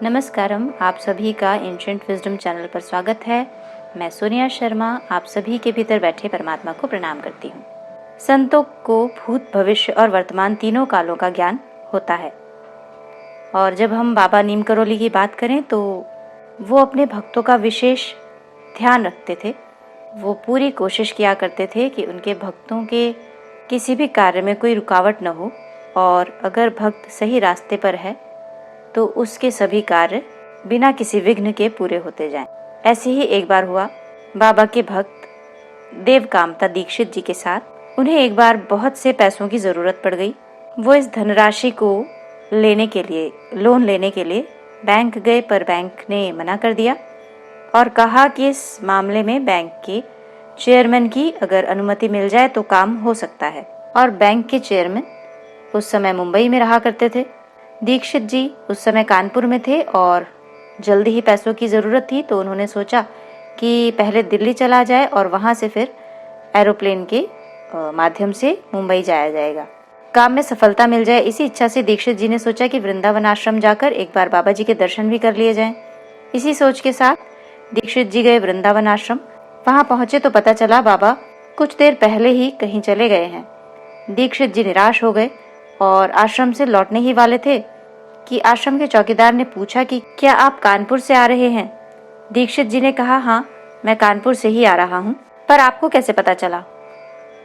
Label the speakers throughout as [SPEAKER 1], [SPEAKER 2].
[SPEAKER 1] नमस्कारम, आप सभी का एंशिएंट विजडम चैनल पर स्वागत है। मैं सोनिया शर्मा आप सभी के भीतर बैठे परमात्मा को प्रणाम करती हूँ। संतों को भूत, भविष्य और वर्तमान तीनों कालों का ज्ञान होता है। और जब हम बाबा नीम करोली की बात करें तो वो अपने भक्तों का विशेष ध्यान रखते थे। वो पूरी कोशिश किया करते थे कि उनके भक्तों के किसी भी कार्य में कोई रुकावट न हो, और अगर भक्त सही रास्ते पर है तो उसके सभी कार्य बिना किसी विघ्न के पूरे होते जाएं। ऐसे ही एक बार हुआ। बाबा के भक्त देवकामता दीक्षित जी के साथ उन्हें एक बार बहुत से पैसों की जरूरत पड़ गई। वो इस धनराशि को लोन लेने के लिए बैंक गए, पर बैंक ने मना कर दिया और कहा कि इस मामले में बैंक के चेयरमैन की अगर अनुमति मिल जाए तो काम हो सकता है। और बैंक के चेयरमैन उस समय मुंबई में रहा करते थे। दीक्षित जी उस समय कानपुर में थे और जल्दी ही पैसों की ज़रूरत थी, तो उन्होंने सोचा कि पहले दिल्ली चला जाए और वहाँ से फिर एरोप्लेन के माध्यम से मुंबई जाया जाएगा, काम में सफलता मिल जाए। इसी इच्छा से दीक्षित जी ने सोचा कि वृंदावन आश्रम जाकर एक बार बाबा जी के दर्शन भी कर लिए जाएं। इसी सोच के साथ दीक्षित जी गए वृंदावन आश्रम। वहाँ पहुंचे तो पता चला बाबा कुछ देर पहले ही कहीं चले गए हैं। दीक्षित जी निराश हो गए और आश्रम से लौटने ही वाले थे कि आश्रम के चौकीदार ने पूछा कि क्या आप कानपुर से आ रहे हैं। दीक्षित जी ने कहा, हाँ, मैं कानपुर से ही आ रहा हूँ, पर आपको कैसे पता चला।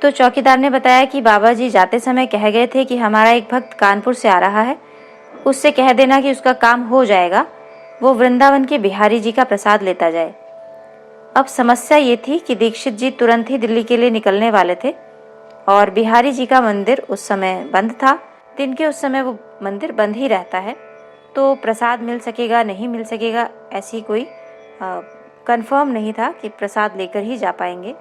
[SPEAKER 1] तो चौकीदार ने बताया कि बाबा जी जाते समय कह गए थे कि हमारा एक भक्त कानपुर से आ रहा है, उससे कह देना कि उसका काम हो जाएगा, वो वृंदावन के बिहारी जी का प्रसाद लेता जाए। अब समस्या ये थी कि दीक्षित जी तुरंत ही दिल्ली के लिए निकलने वाले थे और बिहारी जी का मंदिर उस समय बंद था। दिन के उस समय वो मंदिर बंद ही रहता है, तो प्रसाद मिल सकेगा नहीं मिल सकेगा ऐसी कोई कंफर्म नहीं था कि प्रसाद लेकर ही जा पाएंगे।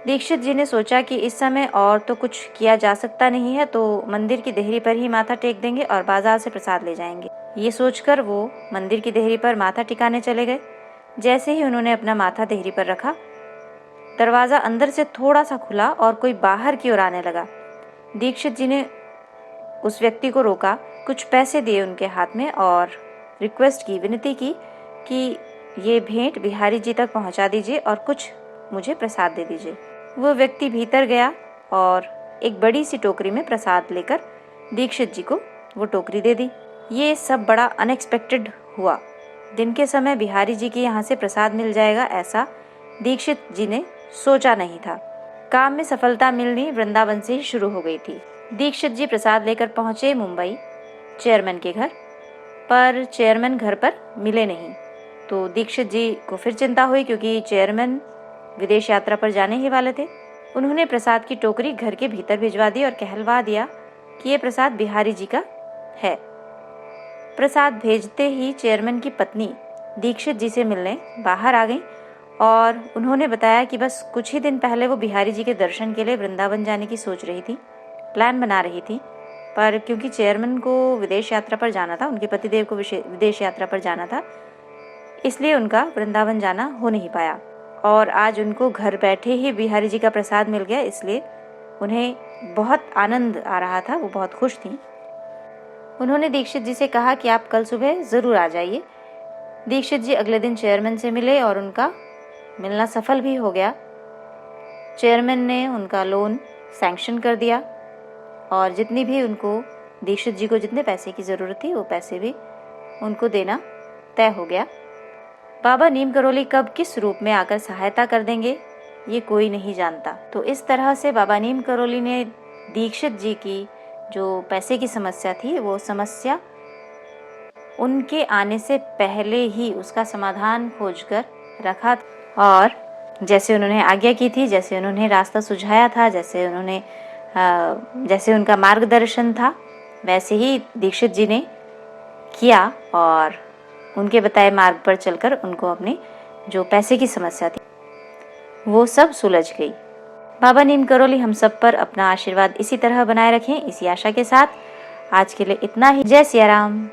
[SPEAKER 1] दीक्षित जी ने सोचा कि इस समय और तो कुछ किया जा सकता नहीं है, तो मंदिर की देहरी पर ही माथा टेक देंगे और बाजार से प्रसाद ले जाएंगे। ये सोचकर वो मंदिर की देहरी पर माथा टिकाने चले गए। जैसे ही उन्होंने अपना माथा देहरी पर रखा, दरवाजा अंदर से थोड़ा सा खुला और कोई बाहर की ओर आने लगा। दीक्षित जी ने उस व्यक्ति को रोका, कुछ पैसे दिए उनके हाथ में और रिक्वेस्ट की, विनती की कि ये भेंट बिहारी जी तक पहुंचा दीजिए और कुछ मुझे प्रसाद दे दीजिए। वो व्यक्ति भीतर गया और एक बड़ी सी टोकरी में प्रसाद लेकर दीक्षित जी को वो टोकरी दे दी। ये सब बड़ा अनएक्सपेक्टेड हुआ। दिन के समय बिहारी जी के यहाँ से प्रसाद मिल जाएगा ऐसा दीक्षित जी ने सोचा नहीं था। काम में सफलता मिलनी वृंदावन से ही शुरू हो गई थी। दीक्षित जी प्रसाद लेकर पहुंचे मुंबई चेयरमैन के घर, पर चेयरमैन घर पर मिले नहीं। तो दीक्षित जी को फिर चिंता हुई, क्योंकि चेयरमैन विदेश यात्रा पर जाने ही वाले थे। उन्होंने प्रसाद की टोकरी घर के भीतर भिजवा दी और कहलवा दिया कि ये प्रसाद बिहारी जी का है। प्रसाद भेजते ही चेयरमैन की पत्नी दीक्षित जी से मिलने बाहर आ गई और उन्होंने बताया कि बस कुछ ही दिन पहले वो बिहारी जी के दर्शन के लिए वृंदावन जाने की सोच रही थी, प्लान बना रही थी, पर क्योंकि चेयरमैन को विदेश यात्रा पर जाना था, उनके पतिदेव को विदेश यात्रा पर जाना था, इसलिए उनका वृंदावन जाना हो नहीं पाया। और आज उनको घर बैठे ही बिहारी जी का प्रसाद मिल गया, इसलिए उन्हें बहुत आनंद आ रहा था, वो बहुत खुश थी। उन्होंने दीक्षित जी से कहा कि आप कल सुबह ज़रूर आ जाइए। दीक्षित जी अगले दिन चेयरमैन से मिले और उनका मिलना सफल भी हो गया। चेयरमैन ने उनका लोन सैंक्शन कर दिया और जितनी भी उनको दीक्षित जी को जितने पैसे की ज़रूरत थी वो पैसे भी उनको देना तय हो गया। बाबा नीम करोली कब किस रूप में आकर सहायता कर देंगे ये कोई नहीं जानता। तो इस तरह से बाबा नीम करोली ने दीक्षित जी की जो पैसे की समस्या थी वो समस्या उनके आने से पहले ही उसका समाधान खोजकर रखा और जैसे उन्होंने आज्ञा की थी, जैसे उन्होंने रास्ता सुझाया था, जैसे उनका मार्गदर्शन था, वैसे ही दीक्षित जी ने किया और उनके बताए मार्ग पर चलकर उनको अपनी जो पैसे की समस्या थी वो सब सुलझ गई। बाबा नीम करोली हम सब पर अपना आशीर्वाद इसी तरह बनाए रखें, इसी आशा के साथ आज के लिए इतना ही। जय सिया राम।